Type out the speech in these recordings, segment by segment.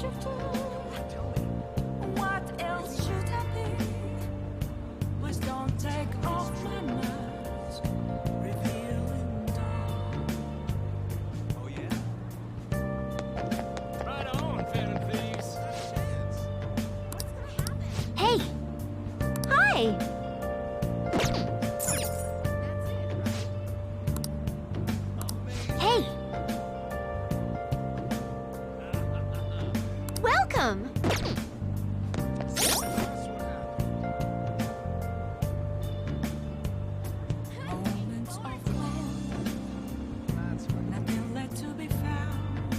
shapeshifter. What else should I be? Please don't take off my mask, revealing dawn. Oh yeah? Right on, Phantom Thieves. Hey! Hi! Hey! Welcome! Moments of when nothing left to be found.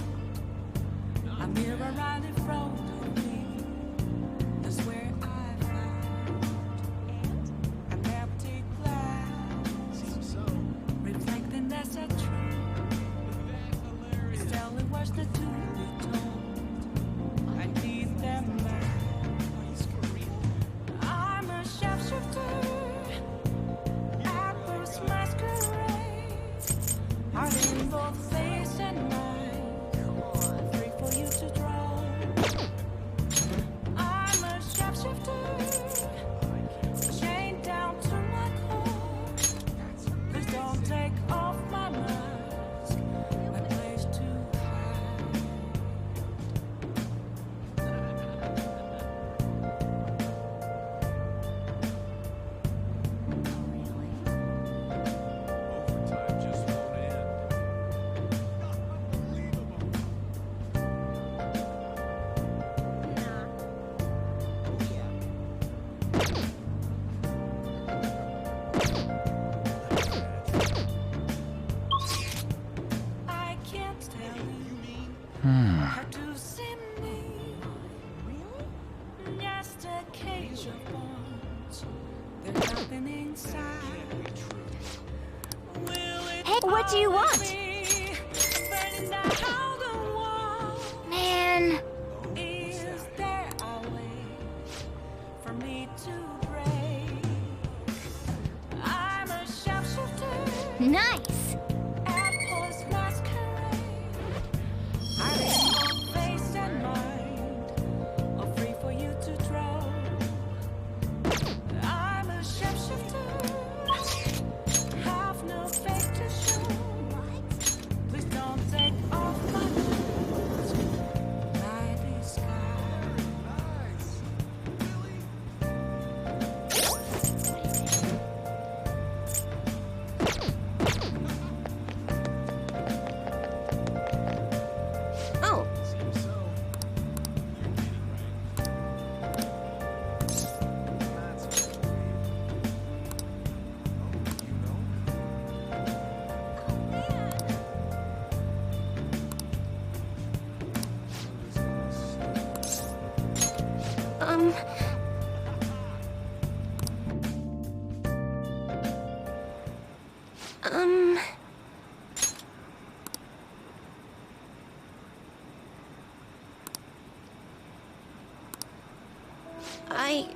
A mirror right in front of me. That's where I found an empty glass, reflecting that's a truth. It's telling what's the truth be told. I need them back. I'm a shapeshifter. Apples masquerade. Heart in both face and mind. Free for you to draw. I'm a shapeshifter. Chained down to my core. Please don't take off my mask. My place to hide. Overtime just won't end. Unbelievable. I can't tell you how to see me. Just a cage of bones. There's nothing inside. Will it Hey, what do you always want? be burning down the wall? Man! Is there a way for me to break? I'm a shapeshifter. Nice! Apples masquerade. Hiding on face and mind. All free for you to draw. I'm a shapeshifter. Have no face to show. Please don't take off my mask. Mighty sky. Nice. Really? Oh, Seems so. You're kidding, right? That's okay. Oh, you know? um... Um... I...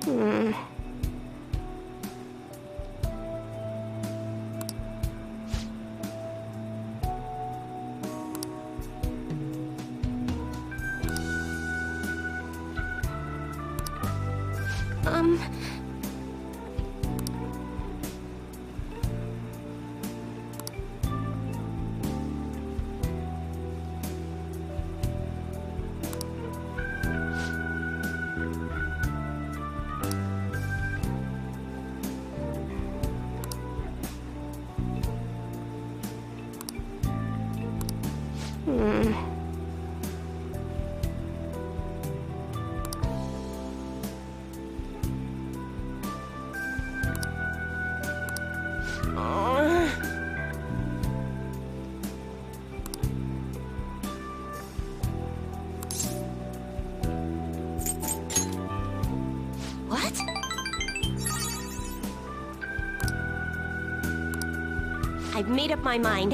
Hmm... Um... Hmm... What? I've made up my mind.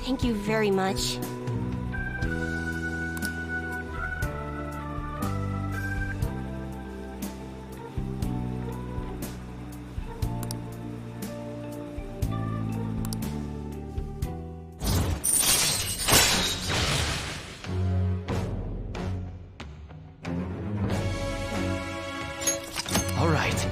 Thank you very much. All right.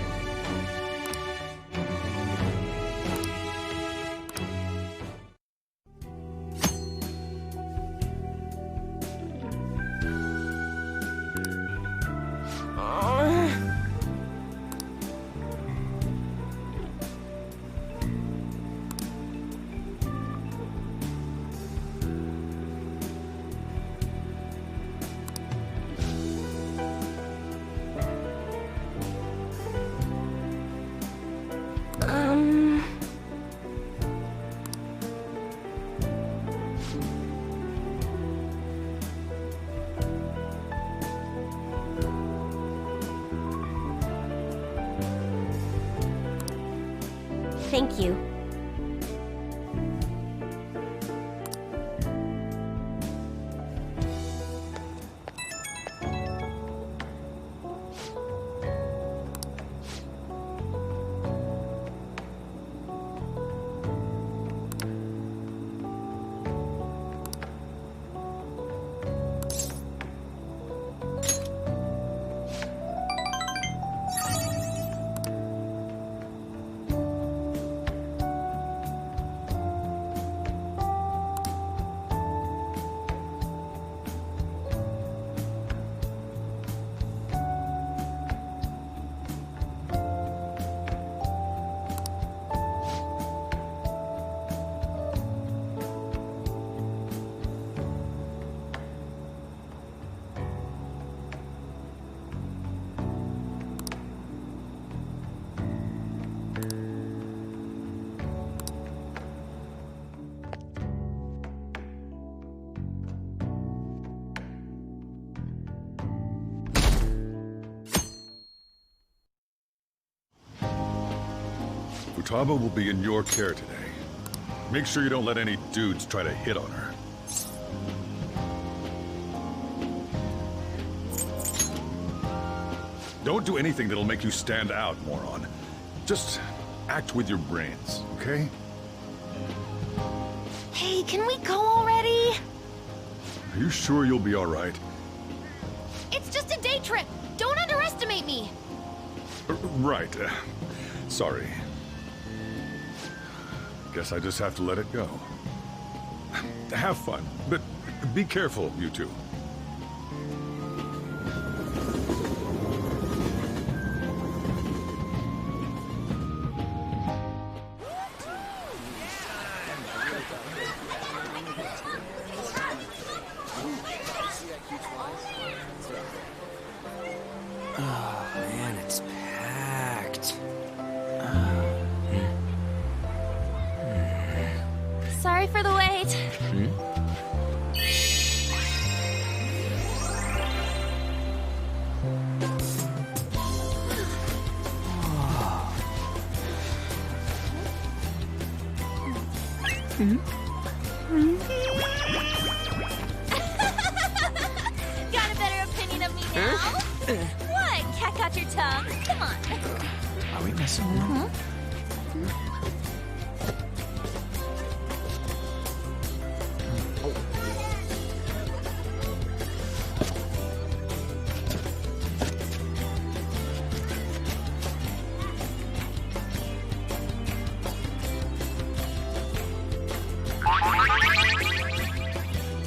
Thank you. Futaba will be in your care today. Make sure you don't let any dudes try to hit on her. Don't do anything that'll make you stand out, moron. Just act with your brains, okay? Hey, can we go already? Are you sure you'll be all right? It's just a day trip. Don't underestimate me. Right. Sorry. Guess I just have to let it go. Have fun, but be careful, you two. Oh, man, it's packed. Sorry for the wait. Got a better opinion of me now? What? Cat got your tongue? Come on. Are we messing around?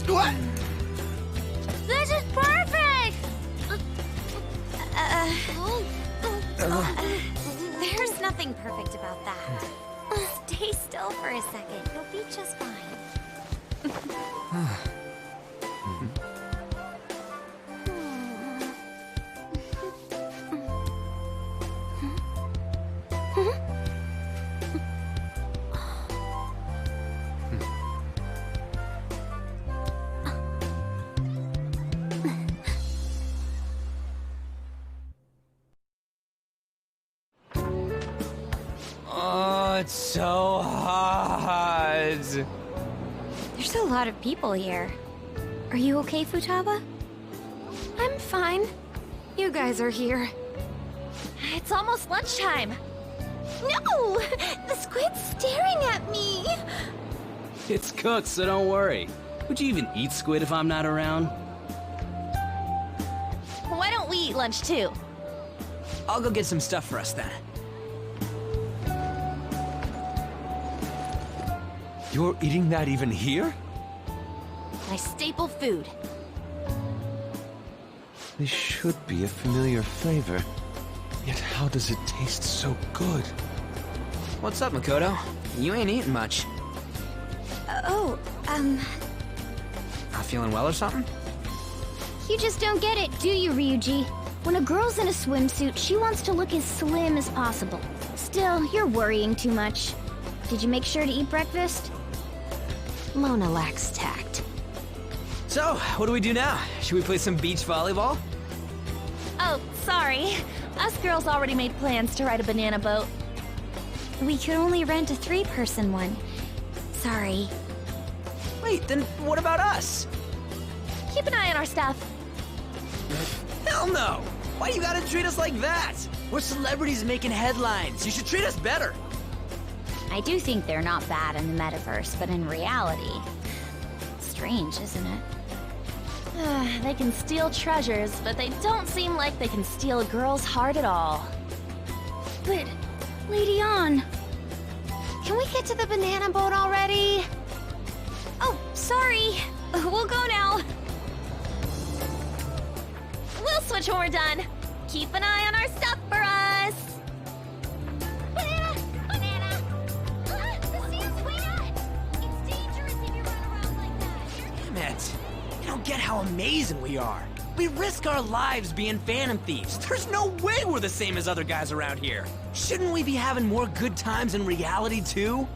What? This is perfect! There's nothing perfect about that. Stay still for a second. You'll be just fine. it's so hot. There's a lot of people here. Are you okay, Futaba? I'm fine. You guys are here. It's almost lunchtime. No! The squid's staring at me! It's cooked, so don't worry. Would you even eat squid if I'm not around? Why don't we eat lunch too? I'll go get some stuff for us then. You're eating that even here? My staple food. This should be a familiar flavor. Yet how does it taste so good? What's up, Makoto? You ain't eating much. Not feeling well or something? You just don't get it, do you, Ryuji? When a girl's in a swimsuit, she wants to look as slim as possible. Still, you're worrying too much. Did you make sure to eat breakfast? Mona lacks tact. So, what do we do now? Should we play some beach volleyball? Oh, sorry. Us girls already made plans to ride a banana boat. We could only rent a 3-person one. Sorry. Wait, then what about us? Keep an eye on our stuff. Hell no! Why you gotta treat us like that? We're celebrities making headlines. You should treat us better. I do think they're not bad in the metaverse, but in reality... Strange, isn't it? They can steal treasures, but they don't seem like they can steal a girl's heart at all. But, Lady On... Can we get to the banana boat already? Oh, sorry. We'll go now. We'll switch when we're done. Keep an eye on our stuff for us. Banana! Banana! The sand's way up! It's dangerous if you run around like that. Damn it! You don't get how amazing we are. We risk our lives being phantom thieves. There's no way we're the same as other guys around here. Shouldn't we be having more good times in reality too?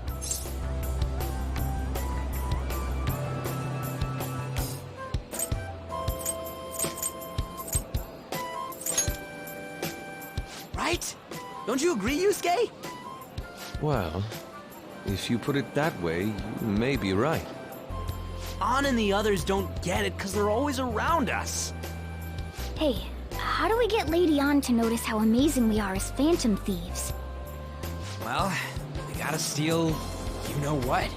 Right? Don't you agree, Yusuke? Well, if you put it that way, you may be right. On and the others don't get it because they're always around us. Hey, how do we get Lady On to notice how amazing we are as phantom thieves? Well, we gotta steal you know what.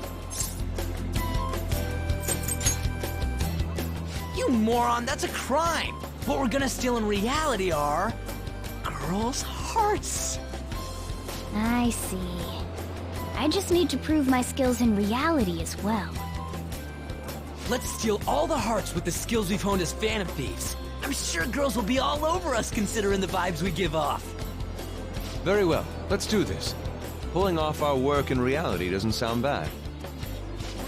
You moron, that's a crime! What we're gonna steal in reality are... girls' hearts! I see. I just need to prove my skills in reality as well. Let's steal all the hearts with the skills we've honed as phantom thieves. I'm sure girls will be all over us considering the vibes we give off. Very well, let's do this. Pulling off our work in reality doesn't sound bad.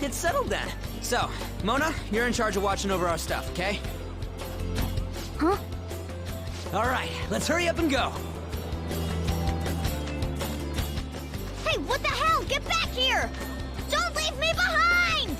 It's settled then. So, Mona, you're in charge of watching over our stuff, okay? Huh? Alright, let's hurry up and go. Hey, what the hell? Get back here! Don't leave me behind!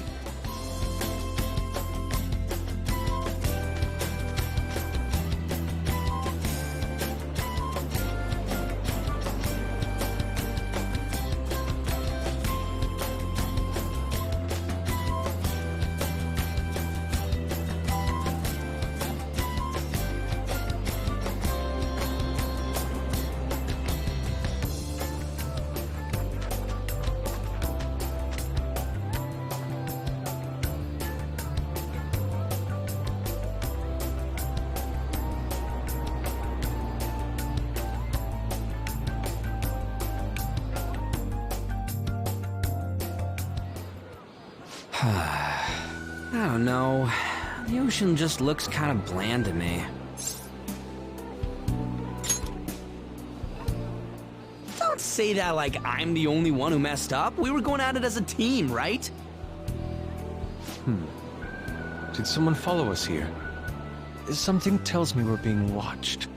I don't know. The ocean just looks kind of bland to me. Don't say that like I'm the only one who messed up. We were going at it as a team, right? Did someone follow us here? Something tells me we're being watched.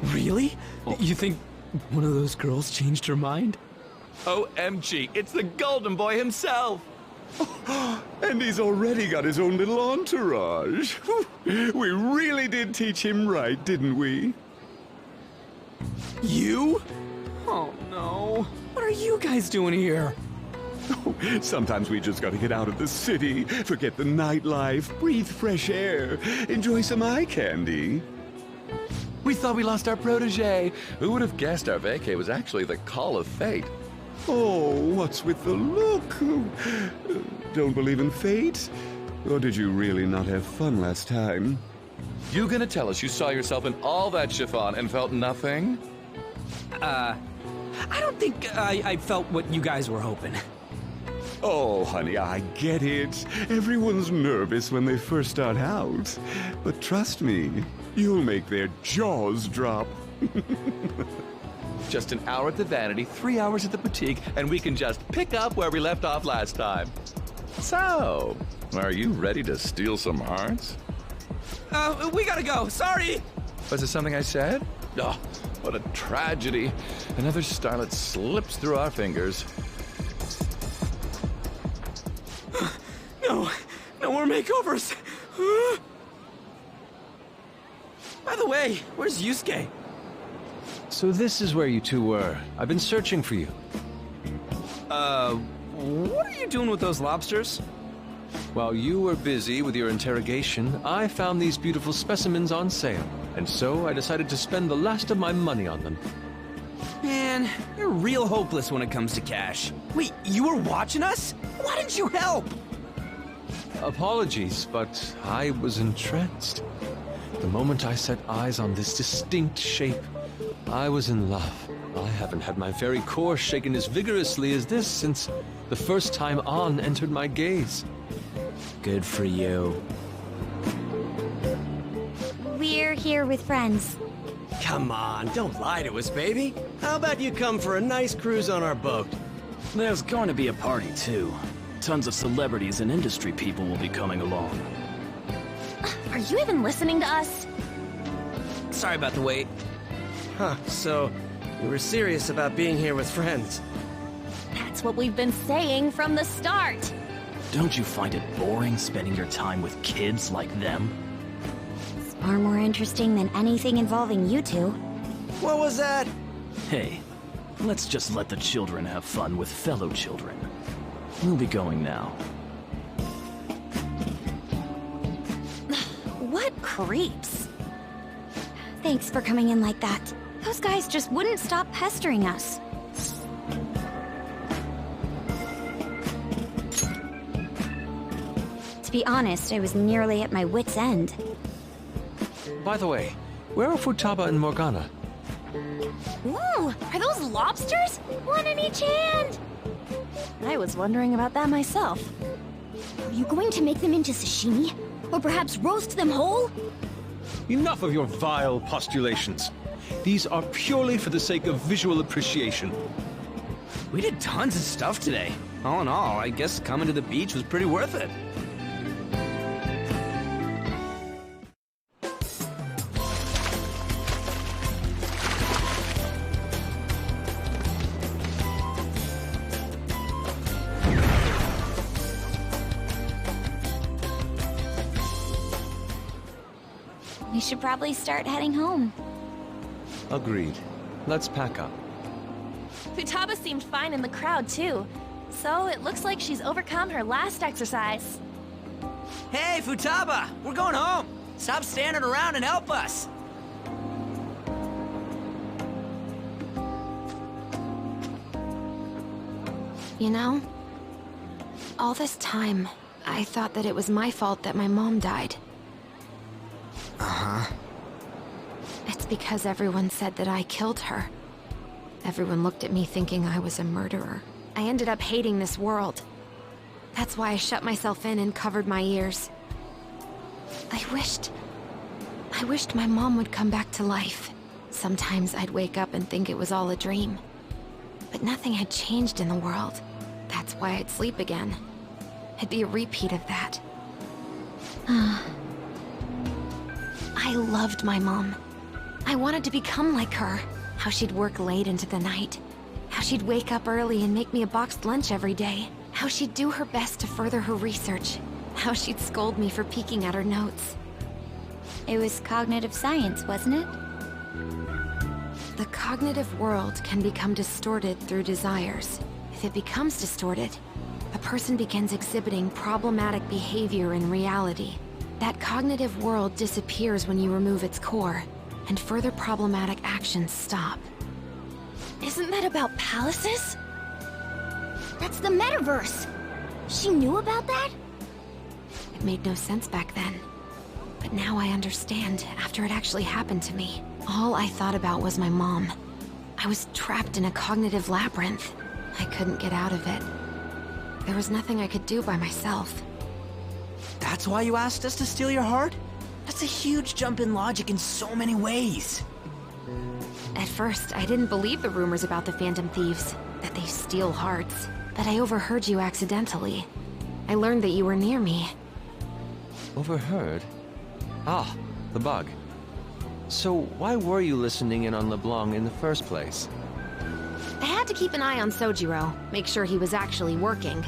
Really? You think one of those girls changed her mind? OMG, it's the Golden Boy himself! And he's already got his own little entourage. We really did teach him right, didn't we? You? Oh no. What are you guys doing here? Sometimes we just gotta get out of the city, forget the nightlife, breathe fresh air, enjoy some eye candy. We thought we lost our protege. Who would have guessed our vacay was actually the call of fate? Oh, what's with the look? Don't believe in fate? Or did you really not have fun last time? You gonna tell us you saw yourself in all that chiffon and felt nothing? I don't think I felt what you guys were hoping. Oh, honey, I get it. Everyone's nervous when they first start out. But trust me, you'll make their jaws drop. Just an hour at the Vanity, 3 hours at the boutique, and we can just pick up where we left off last time. So, are you ready to steal some hearts? We gotta go. Sorry. Was it something I said? Oh, what a tragedy. Another starlet slips through our fingers. No more makeovers. By the way, where's Yusuke? So this is where you two were. I've been searching for you. What are you doing with those lobsters? While you were busy with your interrogation, I found these beautiful specimens on sale. And so I decided to spend the last of my money on them. Man, you're real hopeless when it comes to cash. Wait, you were watching us? Why didn't you help? Apologies, but I was entranced. The moment I set eyes on this distinct shape, I was in love. I haven't had my very core shaken as vigorously as this since the first time An entered my gaze. Good for you. We're here with friends. Come on, don't lie to us, baby. How about you come for a nice cruise on our boat? There's going to be a party, too. Tons of celebrities and industry people will be coming along. Are you even listening to us? Sorry about the wait. Huh, so you were serious about being here with friends. That's what we've been saying from the start. Don't you find it boring spending your time with kids like them? It's far more interesting than anything involving you two. What was that? Hey, let's just let the children have fun with fellow children. We'll be going now. What creeps. Thanks for coming in like that. Those guys just wouldn't stop pestering us. To be honest, I was nearly at my wit's end. By the way, where are Futaba and Morgana? Ooh, are those lobsters? One in each hand! I was wondering about that myself. Are you going to make them into sashimi? Or perhaps roast them whole? Enough of your vile postulations. These are purely for the sake of visual appreciation. We did tons of stuff today. All in all, I guess coming to the beach was pretty worth it. We should probably start heading home. Agreed. Let's pack up. Futaba seemed fine in the crowd, too. So it looks like she's overcome her last exercise. Hey, Futaba! We're going home! Stop standing around and help us! You know, all this time, I thought that it was my fault that my mom died. Uh-huh. It's because everyone said that I killed her. Everyone looked at me thinking I was a murderer. I ended up hating this world. That's why I shut myself in and covered my ears. I wished my mom would come back to life. Sometimes I'd wake up and think it was all a dream. But nothing had changed in the world. That's why I'd sleep again. It'd be a repeat of that. I loved my mom. I wanted to become like her. How she'd work late into the night. How she'd wake up early and make me a boxed lunch every day. How she'd do her best to further her research. How she'd scold me for peeking at her notes. It was cognitive science, wasn't it? The cognitive world can become distorted through desires. If it becomes distorted, a person begins exhibiting problematic behavior in reality. That cognitive world disappears when you remove its core, and further problematic actions stop. Isn't that about palaces? That's the metaverse! She knew about that? It made no sense back then. But now I understand, after it actually happened to me. All I thought about was my mom. I was trapped in a cognitive labyrinth. I couldn't get out of it. There was nothing I could do by myself. That's why you asked us to steal your heart? That's a huge jump in logic in so many ways. At first, I didn't believe the rumors about the Phantom Thieves, that they steal hearts. But I overheard you accidentally. I learned that you were near me. Overheard? Ah, the bug. So why were you listening in on LeBlanc in the first place? I had to keep an eye on Sojiro, make sure he was actually working.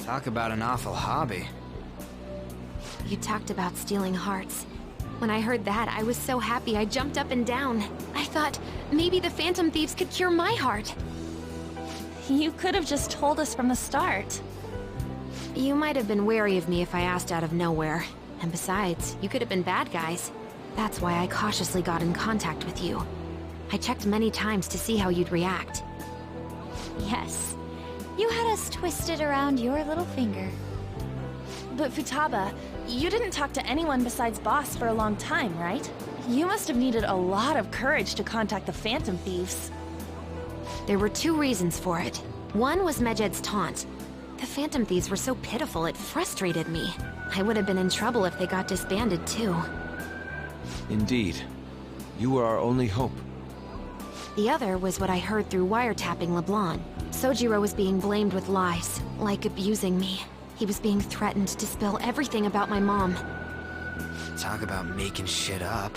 Talk about an awful hobby. You talked about stealing hearts. When I heard that, I was so happy I jumped up and down. I thought, maybe the Phantom Thieves could cure my heart. You could have just told us from the start. You might have been wary of me if I asked out of nowhere. And besides, you could have been bad guys. That's why I cautiously got in contact with you. I checked many times to see how you'd react. Yes. You had us twisted around your little finger. But Futaba, you didn't talk to anyone besides Boss for a long time, right? You must have needed a lot of courage to contact the Phantom Thieves. There were two reasons for it. One was Medjed's taunt. The Phantom Thieves were so pitiful it frustrated me. I would have been in trouble if they got disbanded too. Indeed. You were our only hope. The other was what I heard through wiretapping LeBlanc. Sojiro was being blamed with lies, like abusing me. He was being threatened to spill everything about my mom. Talk about making shit up.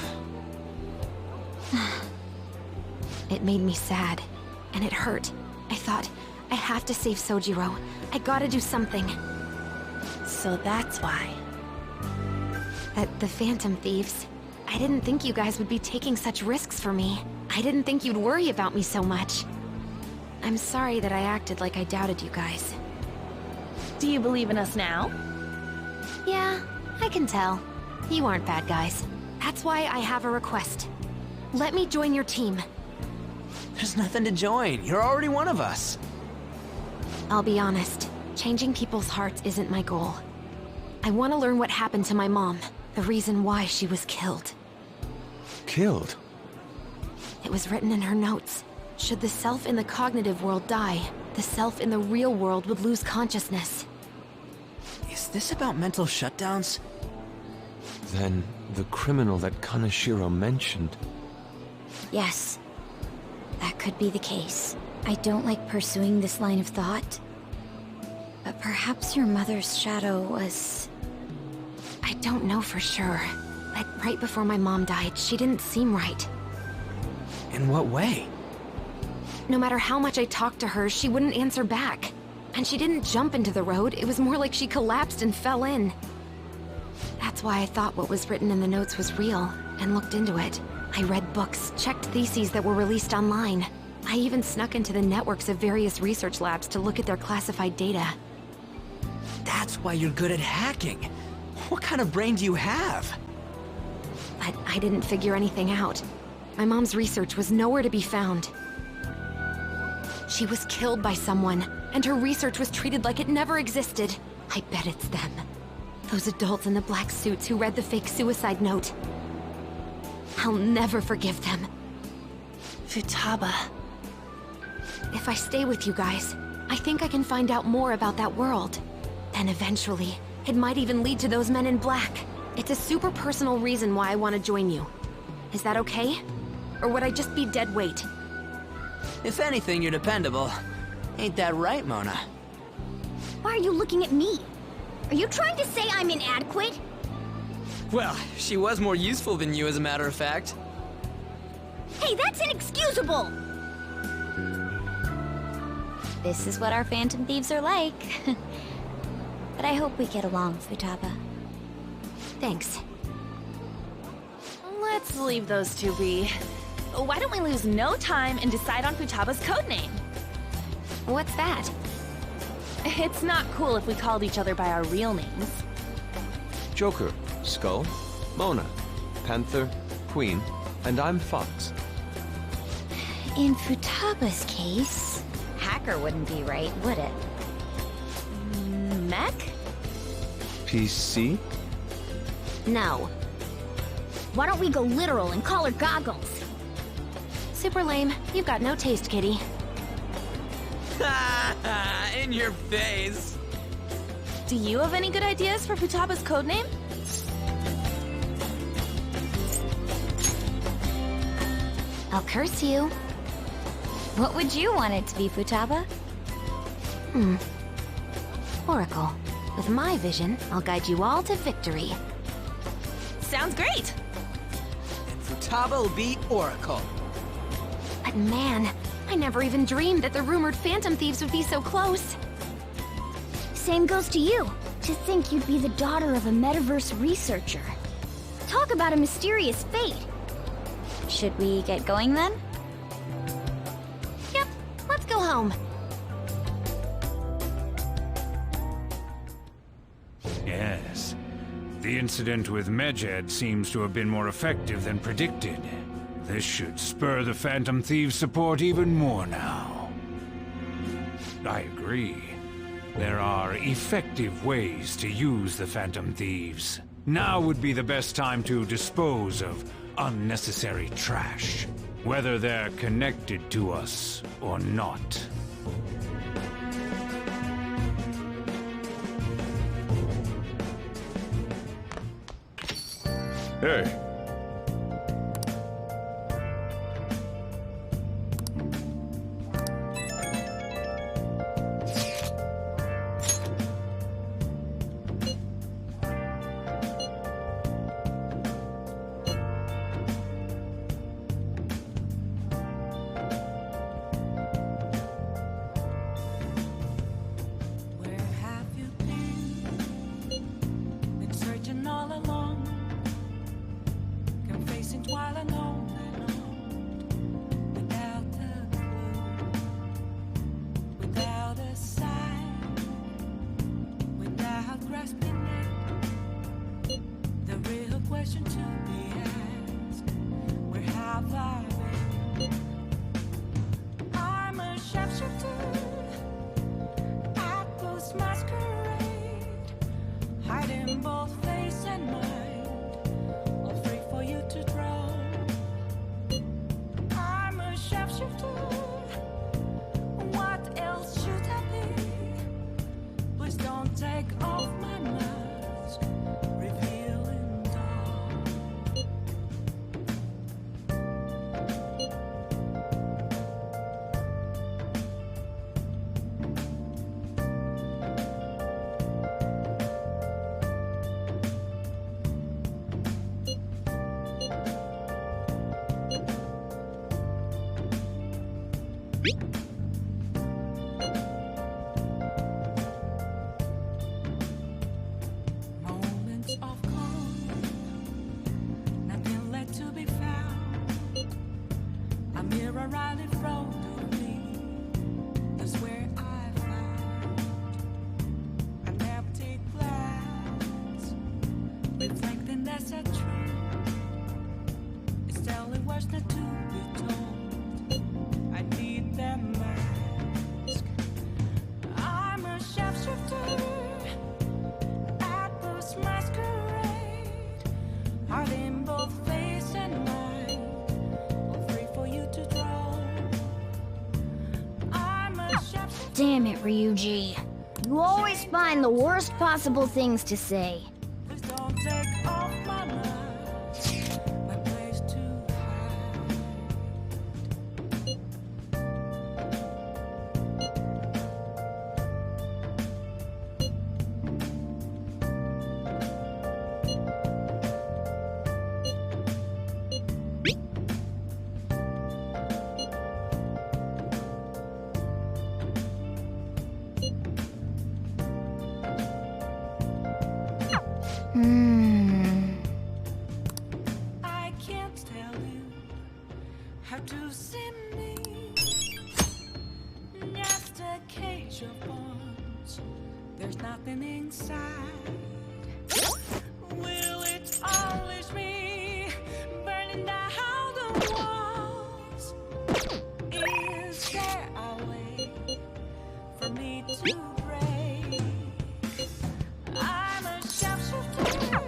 It made me sad, and it hurt. I thought, I have to save Sojiro. I gotta do something. So that's why. At the Phantom Thieves, I didn't think you guys would be taking such risks for me. I didn't think you'd worry about me so much. I'm sorry that I acted like I doubted you guys. Do you believe in us now? Yeah, I can tell. You aren't bad guys. That's why I have a request. Let me join your team. There's nothing to join. You're already one of us. I'll be honest. Changing people's hearts isn't my goal. I want to learn what happened to my mom. The reason why she was killed. Killed? It was written in her notes. Should the self in the cognitive world die, the self in the real world would lose consciousness. Is this about mental shutdowns? Then, the criminal that Kaneshiro mentioned. Yes. That could be the case. I don't like pursuing this line of thought. But perhaps your mother's shadow was... I don't know for sure. But right before my mom died, she didn't seem right. In what way? No matter how much I talked to her, she wouldn't answer back. And she didn't jump into the road, it was more like she collapsed and fell in. That's why I thought what was written in the notes was real, and looked into it. I read books, checked theses that were released online. I even snuck into the networks of various research labs to look at their classified data. That's why you're good at hacking. What kind of brain do you have? But I didn't figure anything out. My mom's research was nowhere to be found. She was killed by someone, and her research was treated like it never existed. I bet it's them. Those adults in the black suits who read the fake suicide note. I'll never forgive them. Futaba. If I stay with you guys, I think I can find out more about that world. Then eventually, it might even lead to those men in black. It's a super personal reason why I want to join you. Is that okay? Or would I just be dead weight? If anything, you're dependable. Ain't that right, Mona? Why are you looking at me? Are you trying to say I'm inadequate? Well, she was more useful than you, as a matter of fact. Hey, that's inexcusable! This is what our Phantom Thieves are like. But I hope we get along, Futaba. Thanks. Let's leave those two be. why don't we lose no time and decide on Futaba's codename? What's that? It's not cool if we called each other by our real names. Joker, Skull, Mona, Panther, Queen, and I'm Fox. In Futaba's case... Hacker wouldn't be right, would it? Mech? PC? No. Why don't we go literal and call her Goggles? Super lame. You've got no taste, kitty. In your face. Do you have any good ideas for Futaba's codename? I'll curse you. What would you want it to be, Futaba? Oracle. With my vision, I'll guide you all to victory. Sounds great! And Futaba will be Oracle. But man, I never even dreamed that the rumored Phantom Thieves would be so close. Same goes to you. To think you'd be the daughter of a metaverse researcher. Talk about a mysterious fate. Should we get going then? Yep, let's go home. Yes. The incident with Medjed seems to have been more effective than predicted. This should spur the Phantom Thieves' support even more now. I agree. There are effective ways to use the Phantom Thieves. Now would be the best time to dispose of unnecessary trash, whether they're connected to us or not. Hey. Where have you been? Been searching all along, confessing while alone and without a clue, without a sign, without grasping it. The real question to be asked: where have I been? I'm a sharpshooter. Atlas masquerade, hiding both face and mind, all free for you to draw. I'm a sharpshooter. What else should I be? Please don't take off my mask, revealing dawn. Moments of calm, nothing left to be found. A mirror right in front of me, that's where I found an empty glass, reflecting that's a truth. It's telling what's not to be told. I need that mask. I'm a sharpshooter. Atlas masquerade, hiding both face and mind, all free for you to draw. I'm a sharpshooter. Damn it, Ryuji. You always find the worst possible things to say. Please don't take off my mask, my place to hide. I can't tell you have to see me. Just a cage of bones. There's nothing inside. Will it always be burning down the walls? Is there a way for me to break? I'm a sharpshooter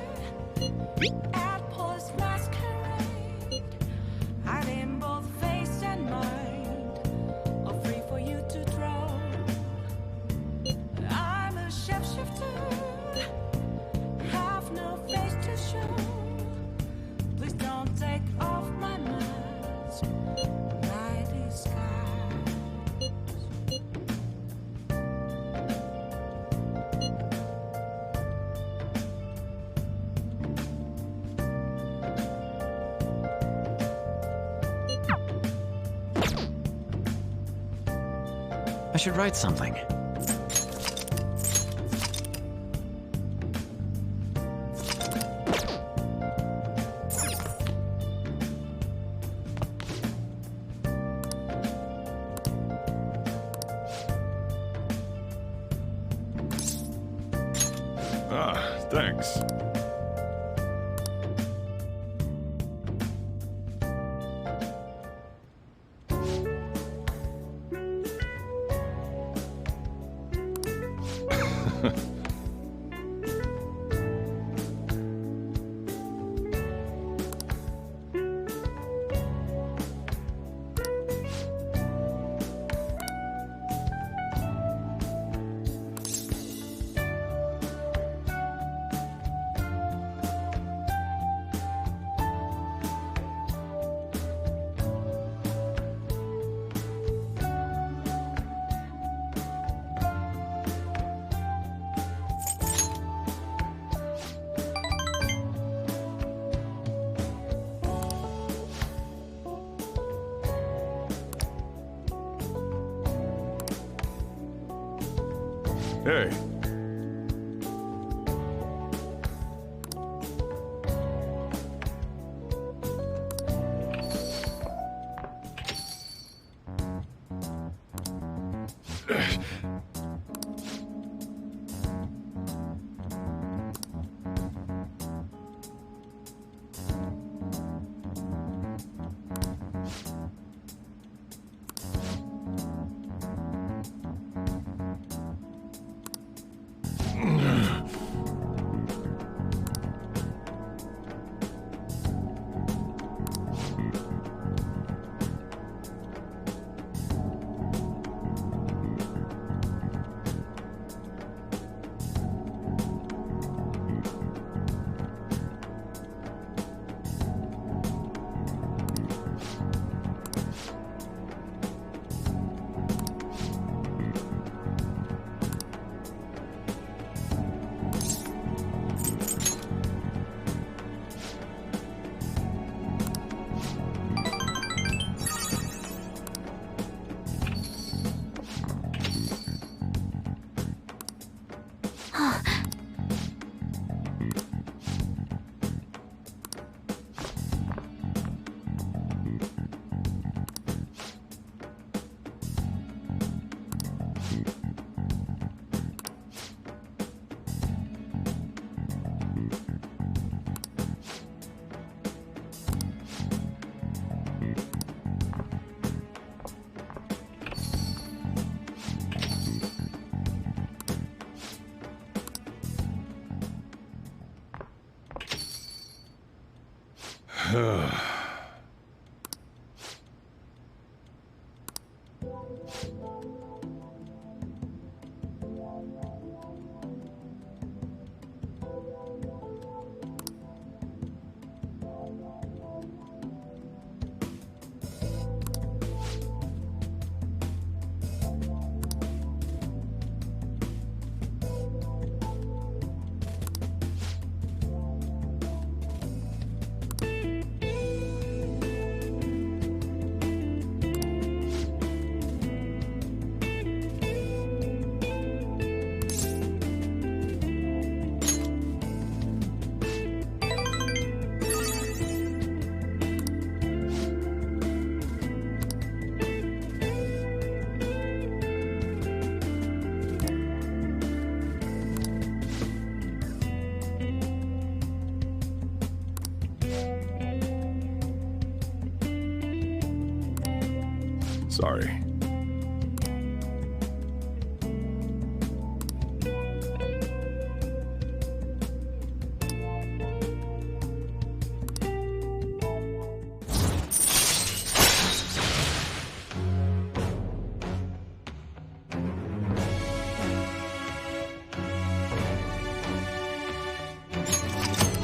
at Post Masquerade. Hiding both face and mind, all free for you to draw. I'm a shapeshifter, have no face to show. Please don't take off my mask, my disguise. I should write something. Thanks. Hey. Sorry.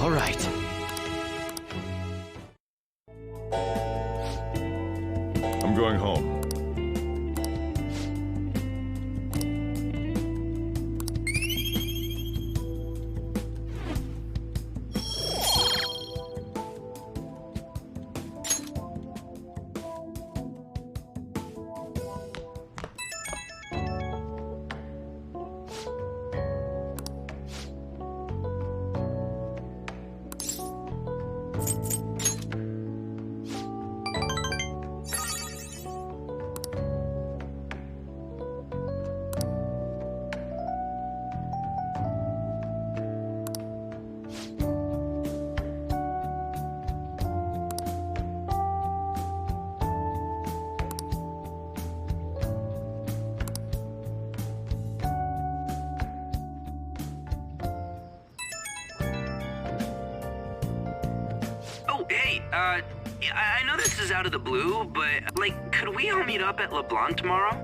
All right. I'm going home. Hey, I know this is out of the blue, but, like, could we all meet up at LeBlanc tomorrow?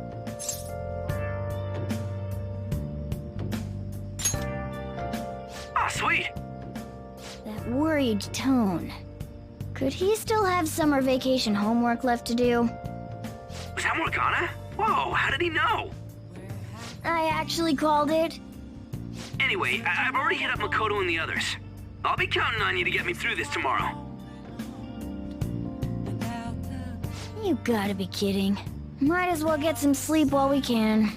Ah, sweet! That worried tone. Could he still have summer vacation homework left to do? Was that Morgana? Whoa, how did he know? I actually called it. Anyway, I've already hit up Makoto and the others. I'll be counting on you to get me through this tomorrow. You gotta be kidding. Might as well get some sleep while we can.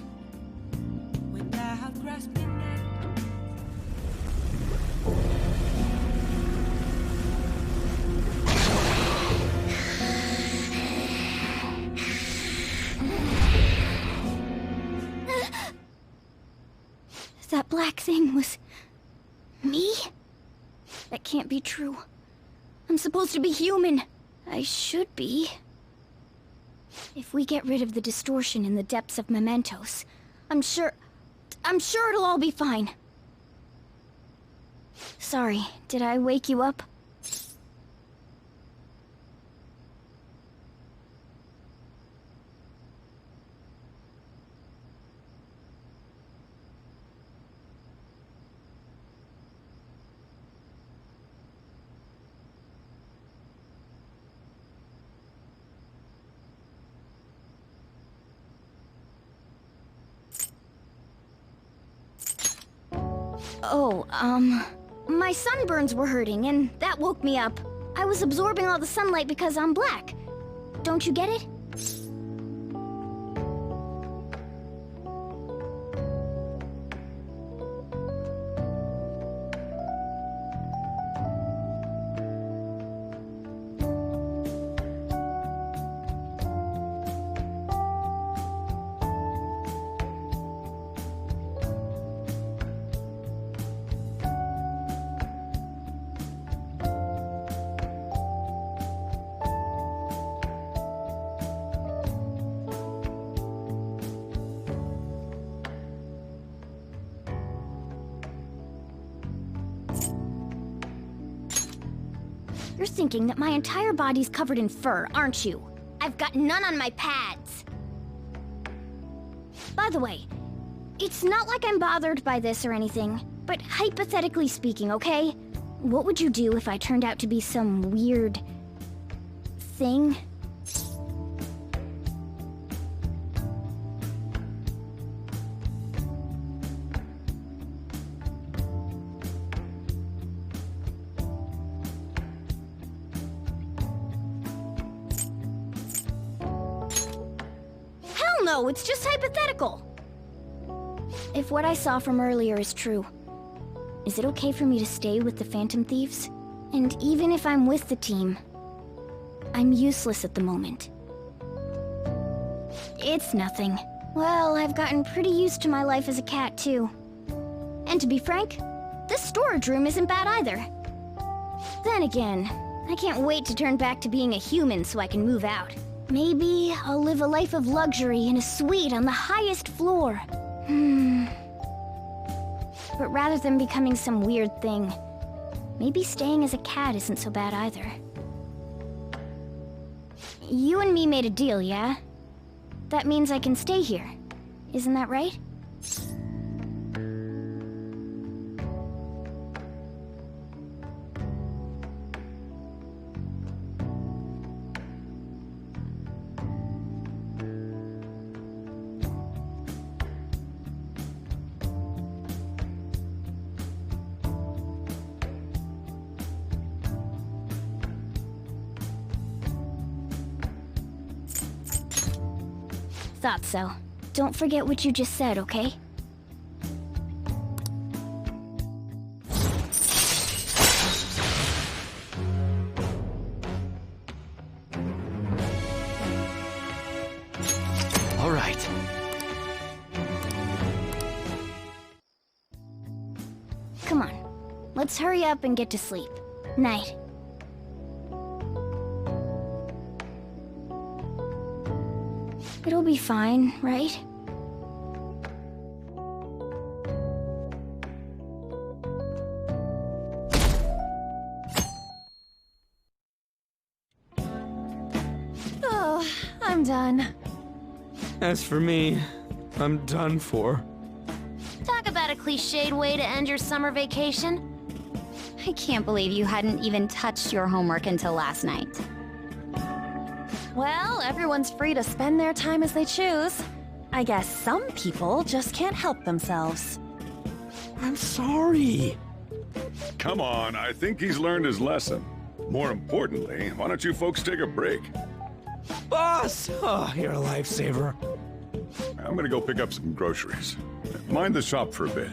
That black thing was... me? That can't be true. I'm supposed to be human. I should be. If we get rid of the distortion in the depths of mementos, I'm sure it'll all be fine. Sorry, did I wake you up? Oh, my sunburns were hurting, and that woke me up. I was absorbing all the sunlight because I'm black. Don't you get it? You're thinking that my entire body's covered in fur, aren't you? I've got none on my pads. By the way, it's not like I'm bothered by this or anything, but hypothetically speaking, okay? What would you do if I turned out to be some weird... thing? No, it's just hypothetical. If what I saw from earlier is true, is it okay for me to stay with the Phantom Thieves? And even if I'm with the team, I'm useless at the moment. It's nothing. Well, I've gotten pretty used to my life as a cat, too. And to be frank, this storage room isn't bad either. Then again, I can't wait to turn back to being a human so I can move out. Maybe I'll live a life of luxury in a suite on the highest floor. But rather than becoming some weird thing, maybe staying as a cat isn't so bad either. You and me made a deal, yeah? That means I can stay here. Isn't that right? Thought so. Don't forget what you just said, okay? All right. Come on. Let's hurry up and get to sleep. Night. It'll be fine, right? Oh, I'm done. As for me, I'm done for. Talk about a cliched way to end your summer vacation. I can't believe you hadn't even touched your homework until last night. Well, everyone's free to spend their time as they choose. I guess some people just can't help themselves. I'm sorry. Come on, I think he's learned his lesson. More importantly, why don't you folks take a break? Boss! Oh, you're a lifesaver. I'm gonna go pick up some groceries. Mind the shop for a bit.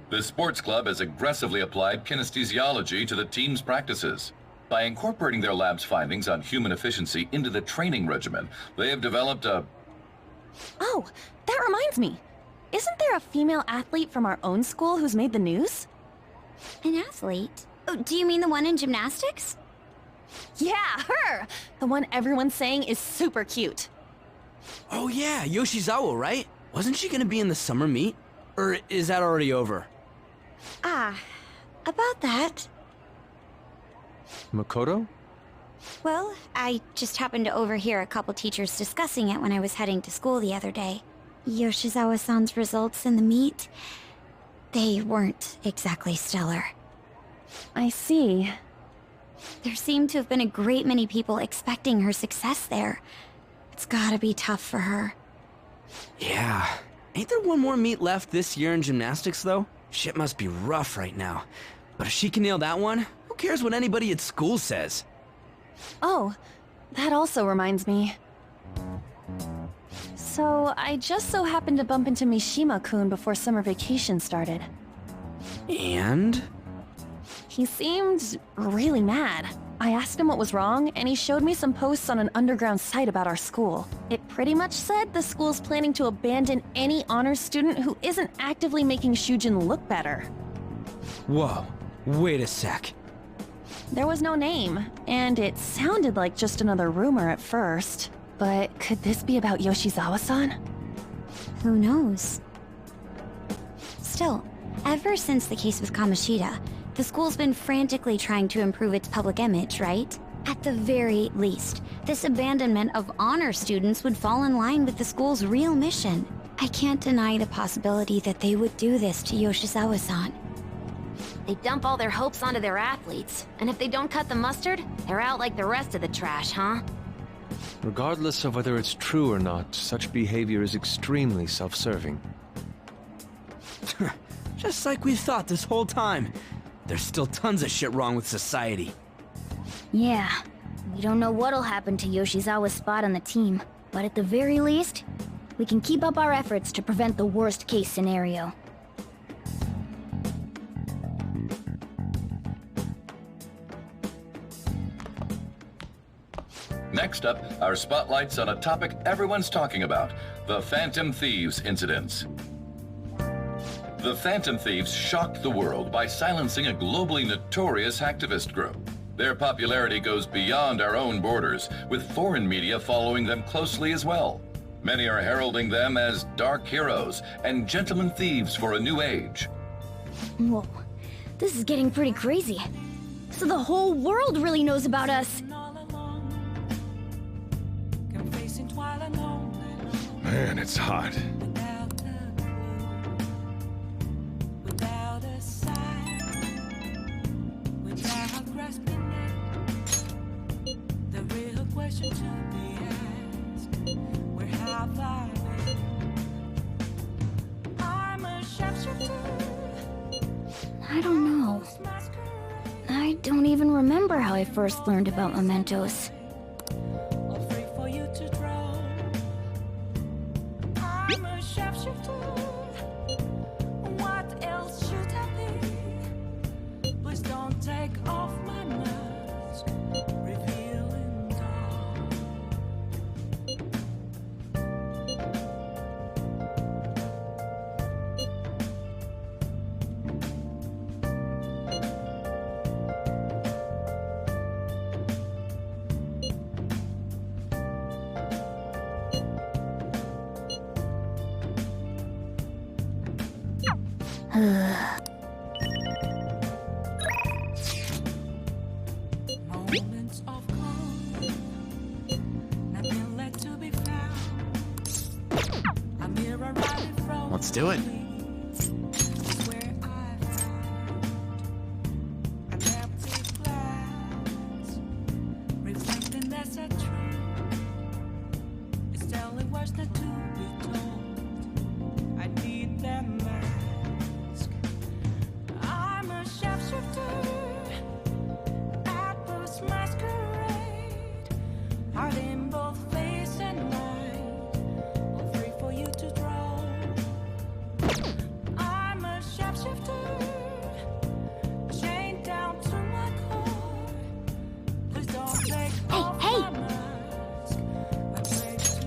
The sports club has aggressively applied kinesthesiology to the team's practices. By incorporating their lab's findings on human efficiency into the training regimen, they have developed a... Oh, that reminds me. Isn't there a female athlete from our own school who's made the news? An athlete? Oh, do you mean the one in gymnastics? Yeah, her! The one everyone's saying is super cute. Oh yeah, Yoshizawa, right? Wasn't she gonna be in the summer meet? Or is that already over? Ah, about that. Makoto? Well, I just happened to overhear a couple teachers discussing it when I was heading to school the other day. Yoshizawa-san's results in the meet, they weren't exactly stellar. I see. There seemed to have been a great many people expecting her success there. It's gotta be tough for her. Yeah. Ain't there one more meet left this year in gymnastics, though? Shit must be rough right now. But if she can nail that one, who cares what anybody at school says? Oh, that also reminds me. So, I just so happened to bump into Mishima-kun before summer vacation started. And? He seemed really mad. I asked him what was wrong, and he showed me some posts on an underground site about our school. It pretty much said the school's planning to abandon any honors student who isn't actively making Shujin look better. Whoa, wait a sec. There was no name, and it sounded like just another rumor at first. But could this be about Yoshizawa-san? Who knows? Still, ever since the case with Kamoshida, the school's been frantically trying to improve its public image, right? At the very least, this abandonment of honor students would fall in line with the school's real mission. I can't deny the possibility that they would do this to Yoshizawa-san. They dump all their hopes onto their athletes, and if they don't cut the mustard, they're out like the rest of the trash, huh? Regardless of whether it's true or not, such behavior is extremely self-serving. Just like we thought this whole time. There's still tons of shit wrong with society. Yeah, we don't know what'll happen to Yoshizawa's spot on the team, but at the very least, we can keep up our efforts to prevent the worst-case scenario. Next up, our spotlights on a topic everyone's talking about, the Phantom Thieves incidents. The Phantom Thieves shocked the world by silencing a globally notorious hacktivist group. Their popularity goes beyond our own borders, with foreign media following them closely as well. Many are heralding them as dark heroes and gentlemen thieves for a new age. Whoa, this is getting pretty crazy. So the whole world really knows about us. Man, it's hot. Without a sign, without grasping it, the real question to be asked: where have I been? I'm a sharpshooter. I don't know. I don't even remember how I first learned about mementos. Free for you to draw. I'm a sharpshooter. What else should I be? Please don't take off my mask, revealing dawn. Moments of calm, nothing left to be found. A mirror right in front. Let's do it. Is where I found an empty glass, reflecting that's a truth. It's telling what's not to be told. I need that mask. I'm a sharpshooter. Masquerade, heart in both face and mind, all free for you to draw. I'm a sharpshooter, chained down to my core. Please don't take off my mask. I pray to.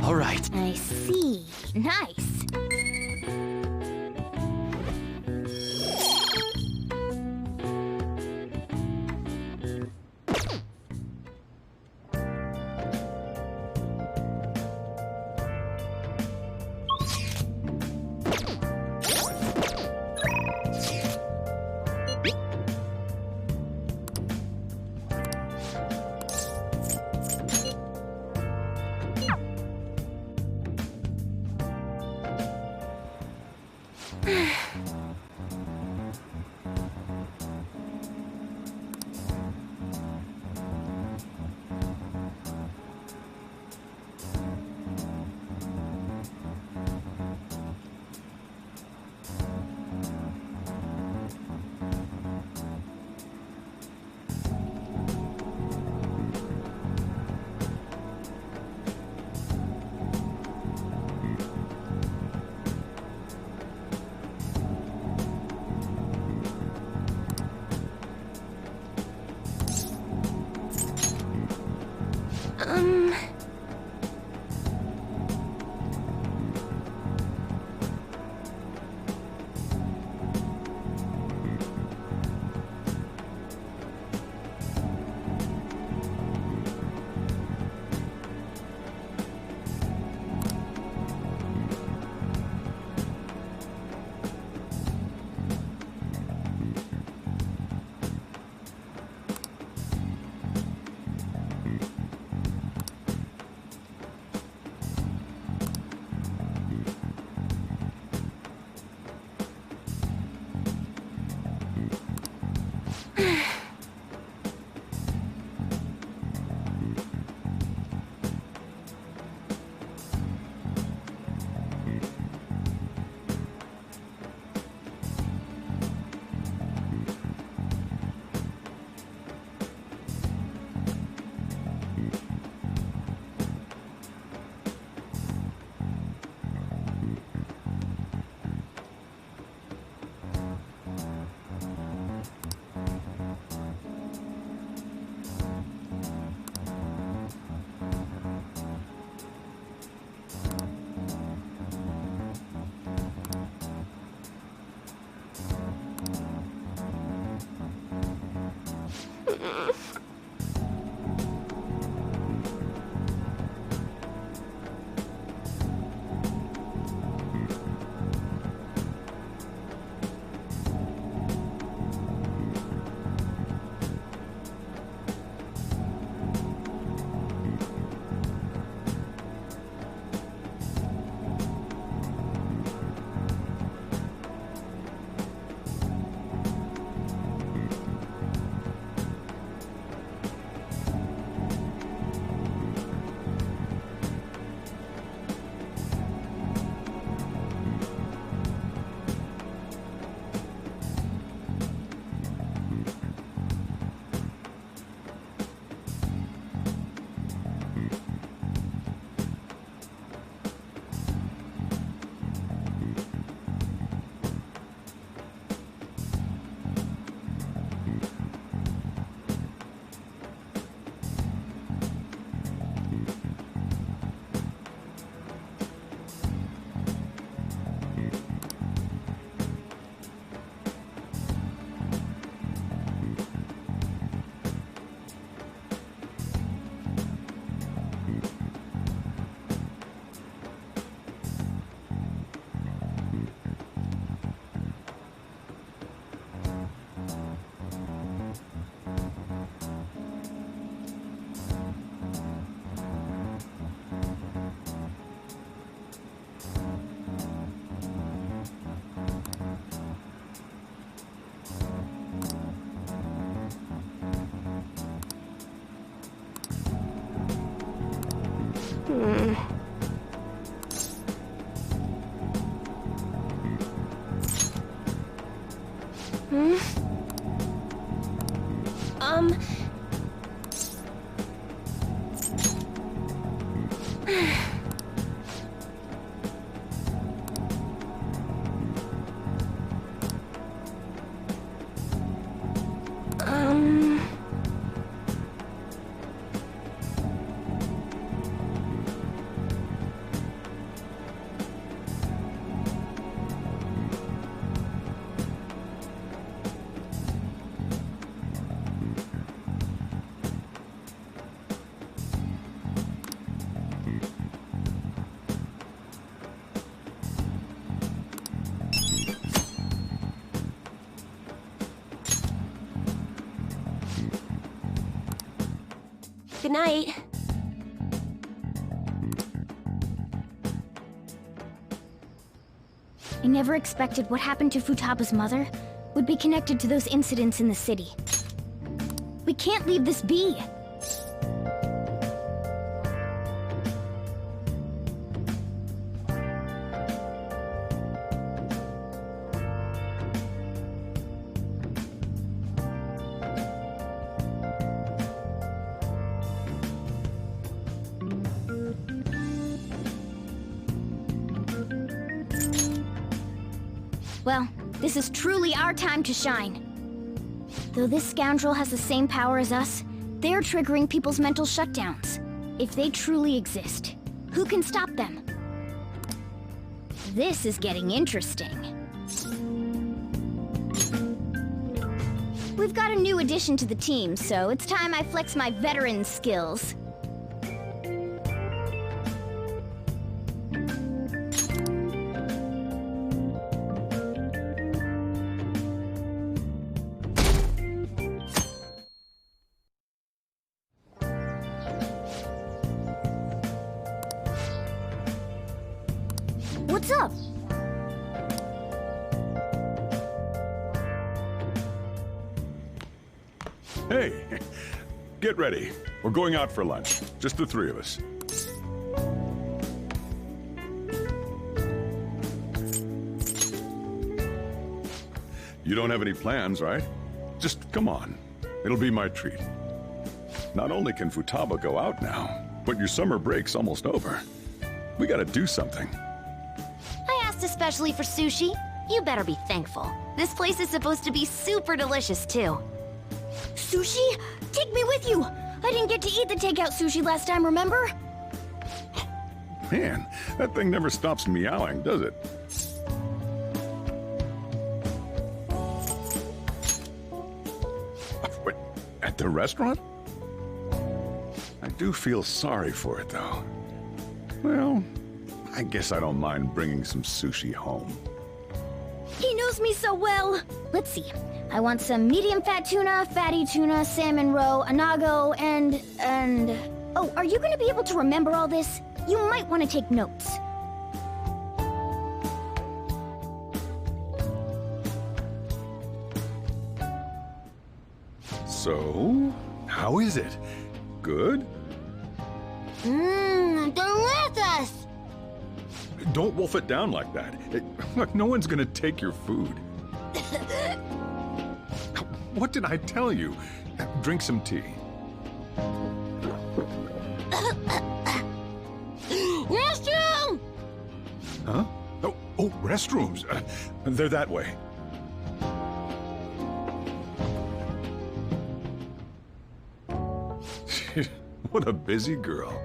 All right. I see. Nice. night. I never expected what happened to Futaba's mother would be connected to those incidents in the city. We can't leave this be. Well, this is truly our time to shine. Though this scoundrel has the same power as us, they're triggering people's mental shutdowns. If they truly exist, who can stop them? This is getting interesting. We've got a new addition to the team, so it's time I flex my veteran skills. What's up? Hey, get ready. We're going out for lunch. Just the three of us. You don't have any plans, right? Just come on. It'll be my treat. Not only can Futaba go out now, but your summer break's almost over. We gotta do something. I asked especially for sushi. You better be thankful. This place is supposed to be super delicious, too. Sushi? Take me with you! I didn't get to eat the takeout sushi last time, remember? Man, that thing never stops meowing, does it? Wait, at the restaurant? I do feel sorry for it, though. Well, I guess I don't mind bringing some sushi home. He knows me so well! Let's see. I want some medium-fat tuna, fatty tuna, salmon roe, anago, and... Oh, are you gonna be able to remember all this? You might want to take notes. So, how is it? Good? Delicious! Don't wolf it down like that. Look, no one's gonna take your food. What did I tell you? Drink some tea. Restroom! Huh? Oh, restrooms. They're that way. What a busy girl.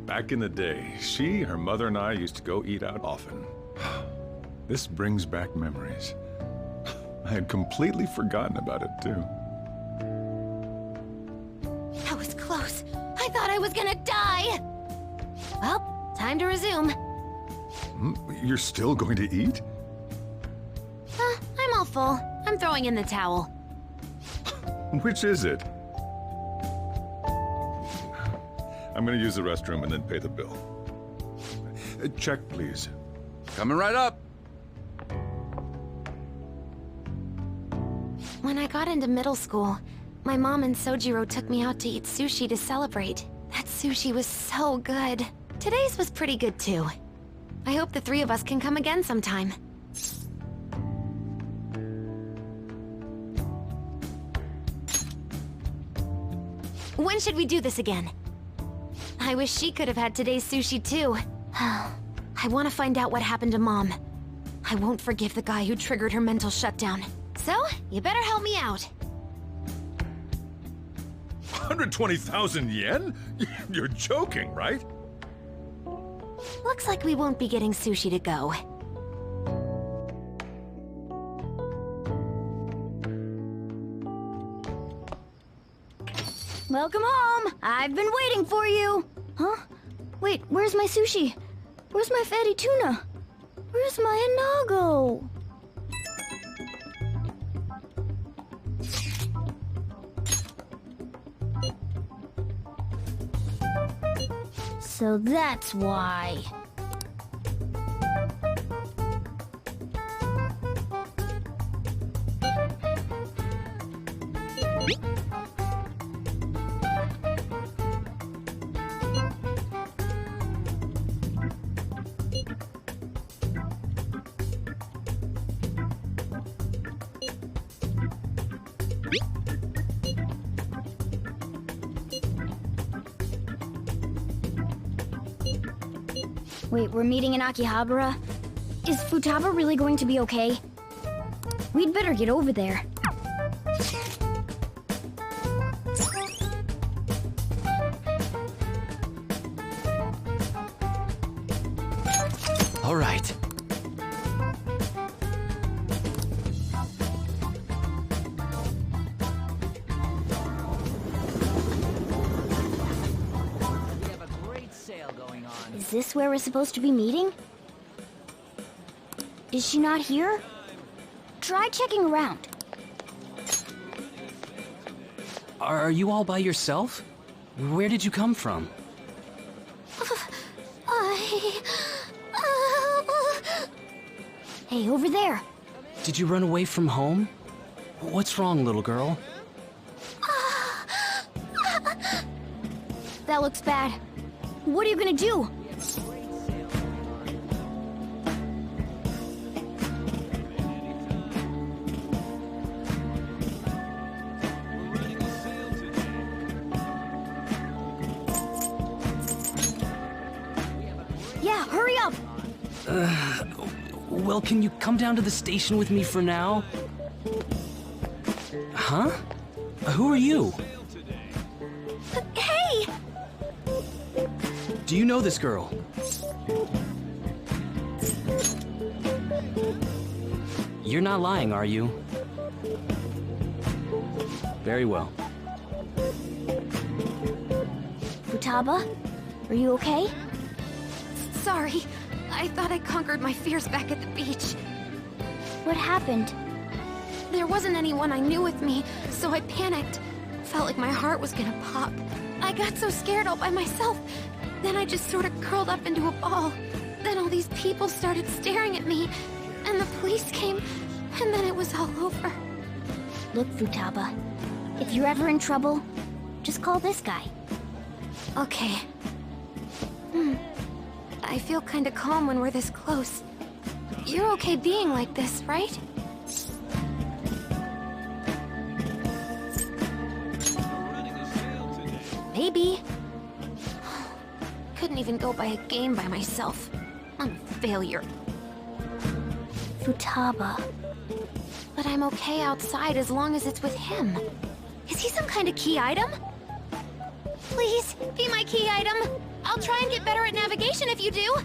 Back in the day, she, her mother, and I used to go eat out often. This brings back memories. I had completely forgotten about it, too. That was close. I thought I was gonna die! Well, time to resume. You're still going to eat? I'm all full. I'm throwing in the towel. Which is it? I'm gonna use the restroom and then pay the bill. Check, please. Coming right up. When I got into middle school, my mom and Sojiro took me out to eat sushi to celebrate. That sushi was so good. Today's was pretty good too. I hope the three of us can come again sometime. When should we do this again? I wish she could have had today's sushi too. I want to find out what happened to Mom. I won't forgive the guy who triggered her mental shutdown. So, you better help me out. 120,000 yen? You're joking, right? Looks like we won't be getting sushi to go. Welcome home! I've been waiting for you! Huh? Wait, where's my sushi? Where's my fatty tuna? Where's my anago? So that's why. Wait, we're meeting in Akihabara? Is Futaba really going to be okay? We'd better get over there. All right. Is this where we're supposed to be meeting? Is she not here? Try checking around. Are you all by yourself? Where did you come from? Hey, over there. Did you run away from home? What's wrong, little girl? That looks bad. What are you gonna do? Yeah, hurry up! Well, can you come down to the station with me for now? Huh? Who are you? Hey! Do you know this girl? You're not lying, are you? Very well. Futaba? Are you okay? Sorry. I thought I conquered my fears back at the beach. What happened? There wasn't anyone I knew with me, so I panicked. Felt like my heart was gonna pop. I got so scared all by myself. Then I just sort of curled up into a ball. Then all these people started staring at me, and the police came, and then it was all over. Look, Futaba, if you're ever in trouble, just call this guy. Okay. I feel kinda calm when we're this close. You're okay being like this, right? Maybe. Couldn't even go by a game by myself. I'm a failure. Futaba. But I'm okay outside as long as it's with him. Is he some kind of key item? Please, be my key item. I'll try and get better at navigation if you do.